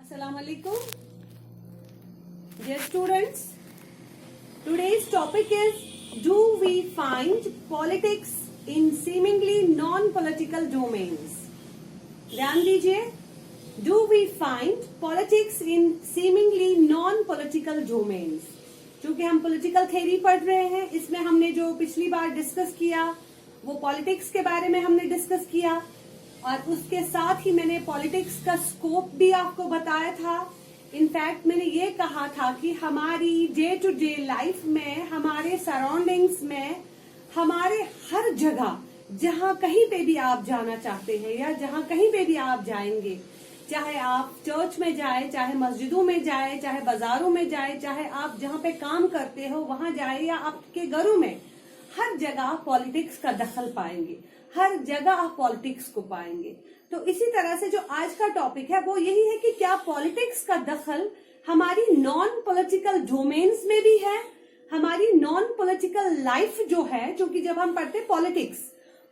Assalamu alaikum. Dear students, today's topic is, do we find politics in seemingly non-political domains? ध्यान दीजिए, do we find politics in seemingly non-political domains? क्योंकि हम political theory पढ़ रहे हैं, इसमें हमने जो पिछली बार डिस्कस किया वो पॉलिटिक्स के बारे में हमने डिस्कस किया और उसके साथ ही मैंने पॉलिटिक्स का स्कोप भी आपको बताया था। इनफैक्ट मैंने ये कहा था कि हमारी डे टू डे लाइफ में, हमारे सराउंडिंग्स में, हमारे हर जगह जहां कहीं पे भी आप जाना चाहते हैं या जहां कहीं पे भी आप जाएंगे, चाहे आप चर्च में जाए, चाहे मस्जिदों में जाए, चाहे बाजारों में जाए, चाहे आप जहां पे काम करते हो वहां जाए या आपके घरों में, हर जगह पॉलिटिक्स का दखल पाएंगे, हर जगह आप पॉलिटिक्स को पाएंगे। तो इसी तरह से जो आज का टॉपिक है वो यही है कि क्या पॉलिटिक्स का दखल हमारी नॉन पॉलिटिकल डोमेन्स में भी है, हमारी नॉन पॉलिटिकल लाइफ जो है, क्योंकि जब हम पढ़ते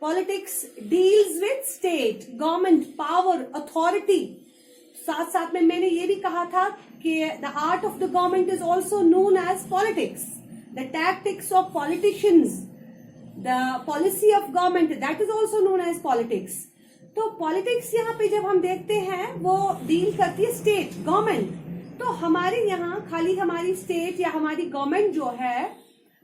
politics deals with state, government, power, authority. साथ साथ में मैंने ये भी कहा था कि the art of the government is also known as politics, the tactics of politicians, the policy of government, that is also known as politics. तो पॉलिटिक्स यहाँ पे जब हम देखते हैं वो डील करती है स्टेट, गवर्नमेंट। तो हमारे यहाँ खाली हमारी स्टेट या हमारी गवर्नमेंट जो है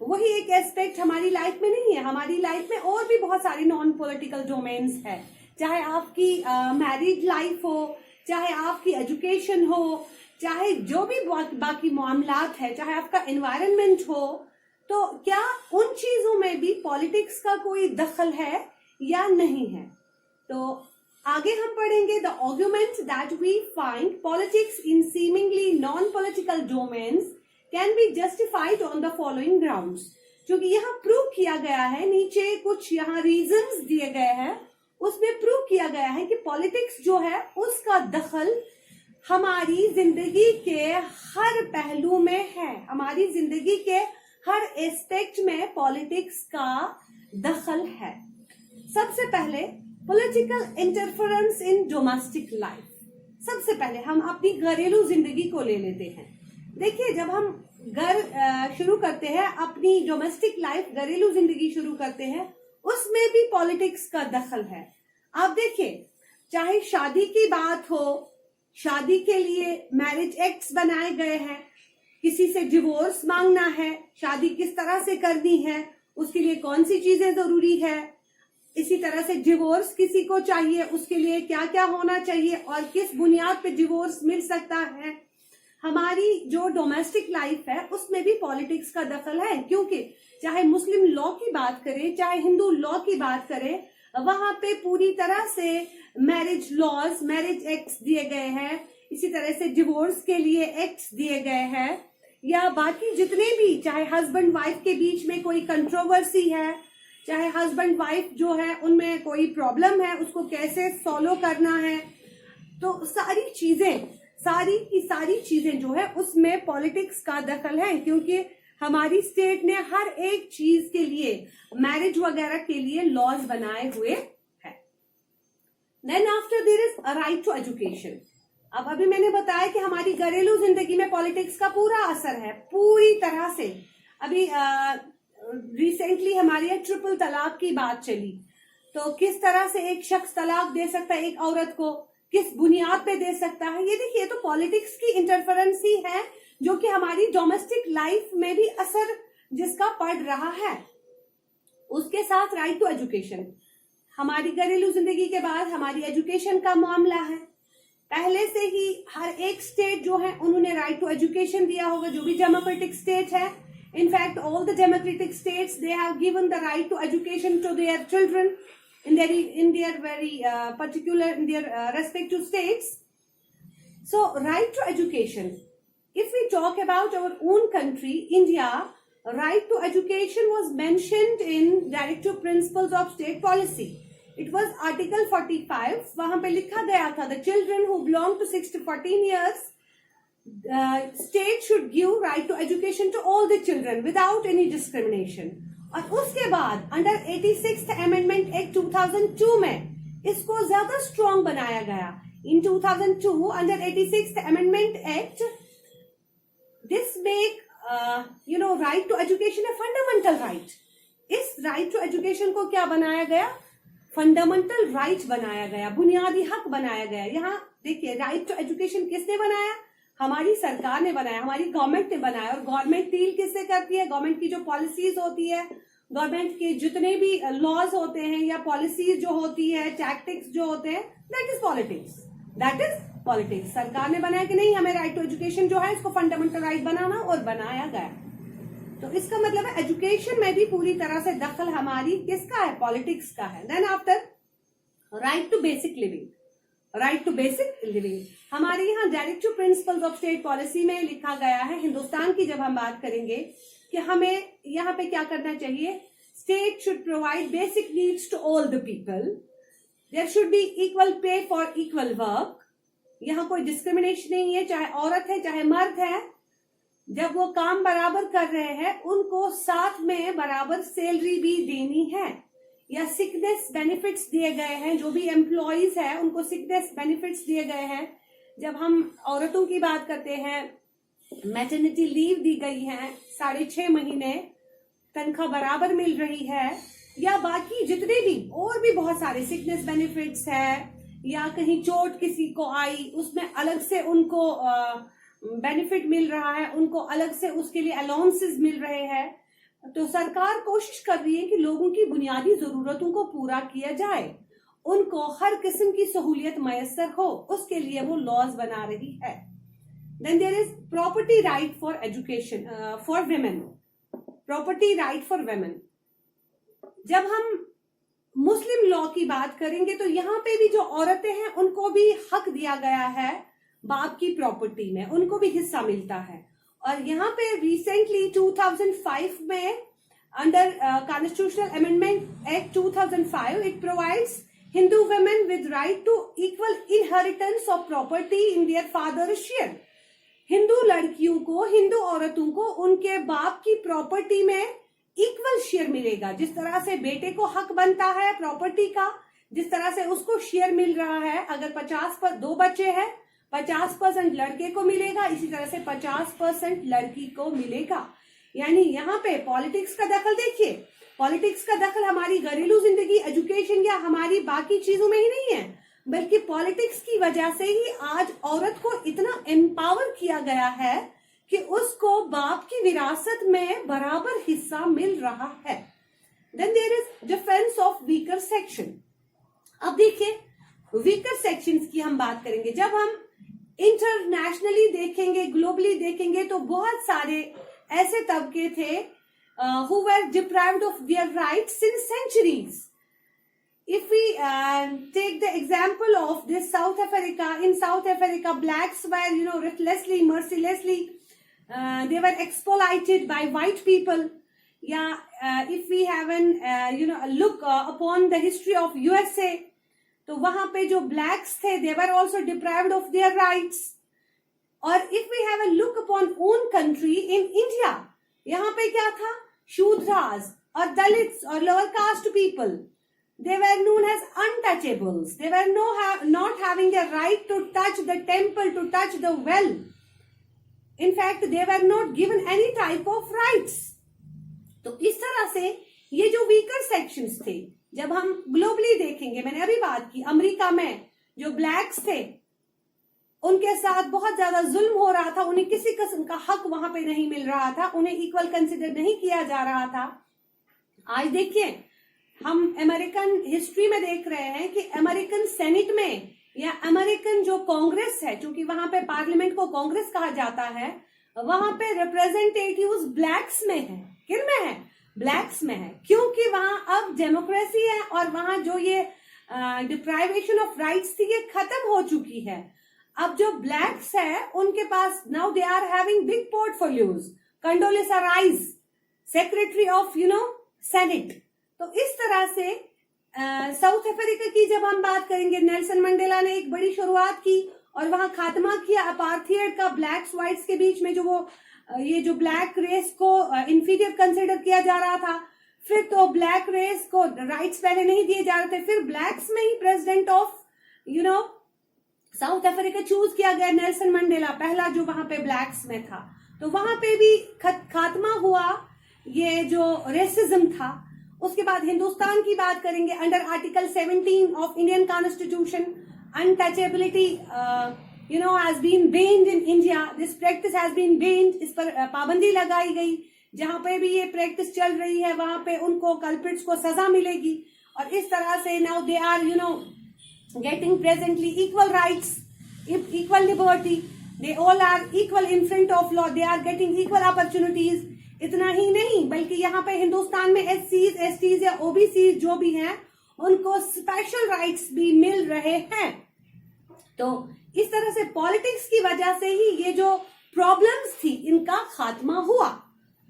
वही एक एस्पेक्ट हमारी लाइफ में नहीं है, हमारी लाइफ में और भी बहुत सारी नॉन पॉलिटिकल डोमेन्स है। चाहे आपकी मैरिड लाइफ हो, चाहे आपकी एजुकेशन हो, चाहे जो भी बाकी मामलात है, चाहे आपका एनवायरनमेंट हो, तो क्या उन चीजों में भी पॉलिटिक्स का कोई दखल है या नहीं है। तो आगे हम पढ़ेंगे the argument that we find politics in seemingly non political domains can be justified on the following grounds. क्योंकि यहाँ प्रूव किया गया है, नीचे कुछ यहाँ रीजंस दिए गए हैं, उसमें प्रूव किया गया है कि पॉलिटिक्स जो है उसका दखल हमारी जिंदगी के हर पहलू में है, हमारी जिंदगी के हर एस्पेक्ट में पॉलिटिक्स का दखल है। सबसे पहले political interference in domestic life. सबसे पहले हम अपनी घरेलू जिंदगी को ले लेते हैं। देखिए, जब हम घर शुरू करते हैं, अपनी डोमेस्टिक लाइफ, घरेलू जिंदगी शुरू करते हैं, उसमें भी पॉलिटिक्स का दखल है। आप देखिए, चाहे शादी की बात हो, शादी के लिए मैरिज एक्ट्स बनाए गए हैं, किसी से डिवोर्स मांगना है, शादी किस तरह से करनी है, उसके लिए कौन सी चीजें जरूरी है, इसी तरह से डिवोर्स किसी को चाहिए, उसके लिए क्या क्या होना चाहिए और किस बुनियाद पे डिवोर्स मिल सकता है। हमारी जो डोमेस्टिक लाइफ है उसमें भी पॉलिटिक्स का दखल है, क्योंकि चाहे मुस्लिम लॉ की बात करें, चाहे हिंदू लॉ की बात करें, वहां पे पूरी तरह से मैरिज लॉज, मैरिज एक्ट्स दिए गए हैं, इसी तरह से डिवोर्स के लिए एक्ट्स दिए गए हैं, या बाकी जितने भी, चाहे हस्बैंड वाइफ के बीच में कोई कंट्रोवर्सी है, चाहे हस्बैंड वाइफ जो है उनमें कोई प्रॉब्लम है, उसको कैसे सॉल्व करना है, तो सारी चीजें जो है उसमें पॉलिटिक्स का दखल है, क्योंकि हमारी स्टेट ने हर एक चीज के लिए, मैरिज वगैरह के लिए लॉज बनाए हुए हैं। Then after there is a right to education. अब अभी मैंने बताया कि हमारी घरेलू जिंदगी में पॉलिटिक्स का पूरा असर है, पूरी तरह से। अभी रिसेंटली हमारे यहाँ ट्रिपल तलाक की बात चली, तो किस तरह से एक शख्स तलाक दे सकता है एक औरत को, किस बुनियाद पे दे सकता है, ये देखिए, तो पॉलिटिक्स की इंटरफेरेंस ही है जो कि हमारी डोमेस्टिक लाइफ में भी असर जिसका पड़ रहा है। उसके साथ राइट टू एजुकेशन, हमारी घरेलू जिंदगी के बाद हमारी एजुकेशन का मामला है। पहले से ही हर एक स्टेट जो है उन्होंने राइट टू एजुकेशन दिया होगा, जो भी डेमोक्रेटिक स्टेट है। In fact all the democratic states they have given the right to education to their children in their very particular, in their respective states. So right to education, if we talk about our own country, India, right to education was mentioned in Directive Principles of State Policy. It was Article 45. वहां पे लिखा गया था, the children who belong to 6 to 14 years, state should give right to education to all the children without any discrimination. और उसके बाद under 86th amendment act 2002 में इसको ज्यादा स्ट्रॉन्ग बनाया गया in 2002 under 86th Amendment Act, this make right to education a fundamental right. इस right to education को क्या बनाया गया? फंडामेंटल राइट बनाया गया, बुनियादी हक बनाया गया। यहाँ देखिए, राइट टू एजुकेशन किसने बनाया? हमारी सरकार ने बनाया, हमारी गवर्नमेंट ने बनाया। और गवर्नमेंट डील किससे करती है? गवर्नमेंट की जो पॉलिसीज होती है, गवर्नमेंट के जितने भी लॉज होते हैं या पॉलिसीज जो होती है, टैक्टिक्स जो होते हैं, that is politics. That is politics. सरकार ने बनाया कि नहीं, हमें राइट टू एजुकेशन जो है इसको फंडामेंटल राइट बनाना, और बनाया गया। तो इसका मतलब है एजुकेशन में भी पूरी तरह से दखल हमारी किसका है? पॉलिटिक्स का है। Then after right to basic living, right to basic living हमारे यहाँ directive principles of state policy में लिखा गया है। हिंदुस्तान की जब हम बात करेंगे कि हमें यहाँ पे क्या करना चाहिए, state should provide basic needs to all the people, there should be equal pay for equal work. यहाँ कोई डिस्क्रिमिनेशन नहीं है, चाहे औरत है चाहे मर्द है, जब वो काम बराबर कर रहे हैं उनको साथ में बराबर सैलरी भी देनी है, या सिकनेस बेनिफिट्स दिए गए हैं। जो भी एम्प्लॉइज है उनको सिकनेस बेनिफिट्स दिए गए हैं। जब हम औरतों की बात करते हैं, मैटरनिटी लीव दी गई है, 6.5 महीने तनख्वाह बराबर मिल रही है, या बाकी जितने भी और भी बहुत सारे सिकनेस बेनिफिट्स है, या कहीं चोट किसी को आई उसमें अलग से उनको बेनिफिट मिल रहा है, उनको अलग से उसके लिए अलाउंसेस मिल रहे हैं। तो सरकार कोशिश कर रही है कि लोगों की बुनियादी जरूरतों को पूरा किया जाए, उनको हर किस्म की सहूलियत मैसर हो, उसके लिए वो लॉज बना रही है। Then there is property right for education for women, property right for women. जब हम मुस्लिम लॉ की बात करेंगे तो यहाँ पे भी जो औरतें हैं उनको भी हक दिया गया है, बाप की प्रॉपर्टी में उनको भी हिस्सा मिलता है। और यहाँ पे रिसेंटली 2005 में under constitutional amendment act 2005 it provides Hindu women with right to equal inheritance of property in their father share. Hindu लड़कियों को, हिंदू औरतों को उनके बाप की प्रॉपर्टी में इक्वल शेयर मिलेगा। जिस तरह से बेटे को हक बनता है प्रॉपर्टी का, जिस तरह से उसको शेयर मिल रहा है, अगर 50 पर 2 बच्चे हैं 50% लड़के को मिलेगा, इसी तरह से 50% लड़की को मिलेगा। यानी यहाँ पे पॉलिटिक्स का दखल देखिए, पॉलिटिक्स का दखल हमारी घरेलू जिंदगी, एजुकेशन या हमारी बाकी चीजों में ही नहीं है, बल्कि पॉलिटिक्स की वजह से ही आज औरत को इतना एम्पावर किया गया है कि उसको बाप की विरासत में बराबर हिस्सा मिल रहा है। Then there is defence of weaker section. अब देखिए, वीकर सेक्शंस की हम बात करेंगे। जब हम इंटरनेशनली देखेंगे, ग्लोबली देखेंगे, तो बहुत सारे ऐसे तबके थे who were deprived of their rights since centuries. If we take the example of this South Africa, in South Africa, blacks were, ruthlessly, mercilessly, they were exploited by white people. Yeah, if we have a look upon the history of USA, तो वहां पे जो blacks थे, they were also deprived of their rights. और if we have a look upon own country in India, यहाँ पे क्या था? शूद्रास और दलित्स और lower caste people, they were known as untouchables. They were not having a right to touch the temple, to touch the well. In fact, they were not given any type of rights. तो इस तरह से ये जो weaker sections थे, जब हम globally देखेंगे, मैंने अभी बात की, अमेरिका में जो ब्लैक्स थे उनके साथ बहुत ज्यादा जुल्म हो रहा था, उन्हें किसी किस्म का हक वहां पे नहीं मिल रहा था, उन्हें इक्वल कंसिडर नहीं किया जा रहा था। आज देखिए, हम अमेरिकन हिस्ट्री में देख रहे हैं कि अमेरिकन सेनेट में या अमेरिकन जो कांग्रेस है, क्योंकि वहां पे पार्लियामेंट को कांग्रेस कहा जाता है, वहां पे रिप्रेजेंटेटिव्स ब्लैक्स में है। किन में है? ब्लैक्स में है, क्योंकि वहां अब डेमोक्रेसी है और वहां जो ये डिप्राइवेशन ऑफ राइट्स थी ये खत्म हो चुकी है। अब जो ब्लैक्स है उनके पास now they are having big portfolios, Condoleezza Rice, secretary of senate. तो इस तरह से साउथ अफ्रीका की जब हम बात करेंगे, नेल्सन मंडेला ने एक बड़ी शुरुआत की और वहां खात्मा किया अपार्थाइड का, ब्लैक्स व्हाइट्स के बीच में जो ये जो ब्लैक रेस को इंफीरियर कंसिडर किया जा रहा था, फिर तो ब्लैक रेस को राइट्स पहले नहीं दिए जा रहे थे, फिर ब्लैक्स में ही president of South Africa choose किया गया, नेल्सन मंडेला पहला जो वहां पे ब्लैक्स में था, तो वहां पे भी खात्मा हुआ ये जो रेसिज्म था। उसके बाद हिंदुस्तान की बात करेंगे, under article 17 of Indian constitution untouchability has been banned in India, this practice has been banned, इस पर पाबंदी लगाई गई। जहां पे भी ये प्रैक्टिस चल रही है वहां पे उनको कल्प्रिट्स को सजा मिलेगी, और इस तरह से now they are getting presently equal rights, equal liberty, they all are equal in front of law, they are getting equal opportunities। इतना ही नहीं बल्कि यहाँ पे हिंदुस्तान में SCs, STs या OBCs जो भी हैं उनको स्पेशल राइट्स भी मिल रहे हैं। तो इस तरह से पॉलिटिक्स की वजह से ही ये जो प्रॉब्लम्स थी इनका खात्मा हुआ।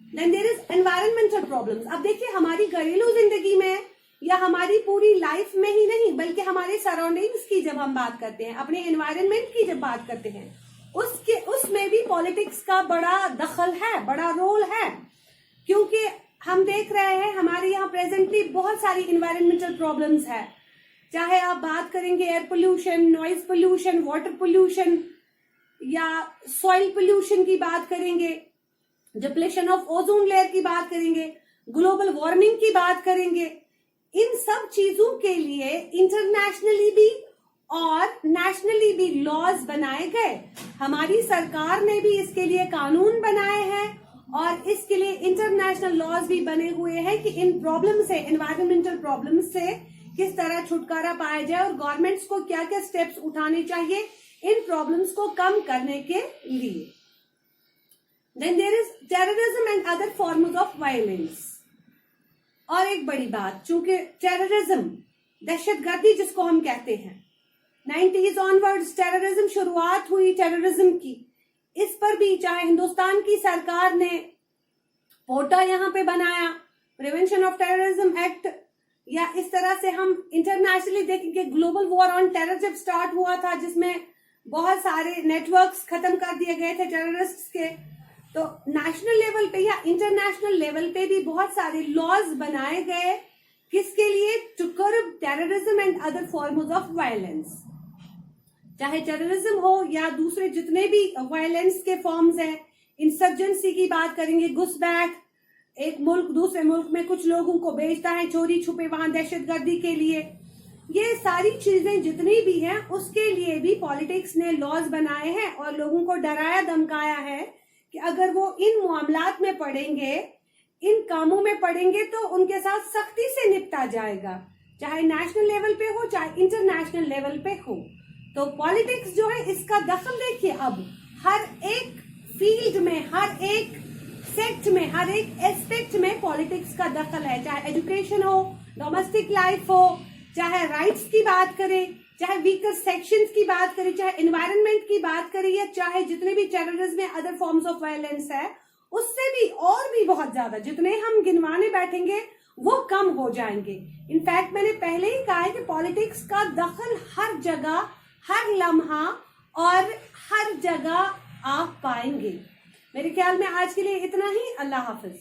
Then there is environmental problems. अब देखिए हमारी घरेलू जिंदगी में या हमारी पूरी लाइफ में ही नहीं बल्कि हमारे सराउंडिंग्स की जब हम बात करते हैं, अपने एनवायरनमेंट की जब बात करते हैं, उसमें भी पॉलिटिक्स का बड़ा दखल है, बड़ा रोल है। क्योंकि हम देख रहे हैं हमारे यहाँ प्रेजेंटली बहुत सारी एनवायरमेंटल प्रॉब्लम्स है, चाहे आप बात करेंगे air pollution, noise pollution, water pollution या सॉइल पोल्यूशन की बात करेंगे, डिप्लेशन ऑफ ओजोन लेयर की बात करेंगे, ग्लोबल वार्मिंग की बात करेंगे। इन सब चीजों के लिए इंटरनेशनली भी और नेशनली भी लॉज बनाए गए। हमारी सरकार ने भी इसके लिए कानून बनाए हैं और इसके लिए इंटरनेशनल लॉज भी बने हुए हैं कि इन प्रॉब्लम से, एनवायरमेंटल प्रॉब्लम से किस तरह छुटकारा पाया जाए और गवर्नमेंट्स को क्या क्या स्टेप्स उठाने चाहिए इन प्रॉब्लम्स को कम करने के लिए। Then there is terrorism and other forms of violence. और एक बड़ी बात, चूंकि टेररिज्म, दहशतगर्दी जिसको हम कहते हैं, 90s ऑनवर्ड्स टेररिज्म शुरुआत हुई टेररिज्म की। इस पर भी चाहे हिंदुस्तान की सरकार ने पोटा यहाँ पे बनाया, प्रिवेंशन ऑफ टेररिज्म एक्ट, या इस तरह से हम इंटरनेशनली देखेंगे ग्लोबल वॉर ऑन टेरर जब स्टार्ट हुआ था जिसमें बहुत सारे नेटवर्क्स खत्म कर दिए गए थे टेररिस्ट्स के। तो नेशनल लेवल पे या इंटरनेशनल लेवल पे भी बहुत सारे लॉज बनाए गए, किसके लिए? To curb terrorism and other forms of violence. चाहे टेररिज्म हो या दूसरे जितने भी वायलेंस के फॉर्म्स हैं, इंसर्जेंसी की बात करेंगे, घुसपैठ, एक मुल्क दूसरे मुल्क में कुछ लोगों को भेजता है चोरी छुपे वहां दहशतगर्दी के लिए, ये सारी चीजें जितनी भी हैं उसके लिए भी पॉलिटिक्स ने लॉज बनाए हैं और लोगों को डराया धमकाया है कि अगर वो इन मामलात में पड़ेंगे, इन कामों में पड़ेंगे तो उनके साथ सख्ती से निपटा जाएगा, चाहे नेशनल लेवल पे हो चाहे इंटरनेशनल लेवल पे हो। तो पॉलिटिक्स जो है इसका दखल देखिए अब हर एक फील्ड में, हर एक सेक्ट में, हर एक एस्पेक्ट में पॉलिटिक्स का दखल है, चाहे एजुकेशन हो, डोमेस्टिक लाइफ हो, चाहे राइट्स की बात करें, चाहे वीकर सेक्शंस की बात करें, चाहे एनवायरनमेंट की बात करें, या चाहे जितने भी टेररिज्म में अदर फॉर्म्स ऑफ वायलेंस है, उससे भी और भी बहुत ज्यादा जितने हम गिनवाने बैठेंगे वो कम हो जाएंगे। इनफैक्ट मैंने पहले ही कहा है कि पॉलिटिक्स का दखल हर जगह, हर लम्हा और हर जगह आप पाएंगे। मेरे ख्याल में आज के लिए इतना ही। अल्लाह हाफिज।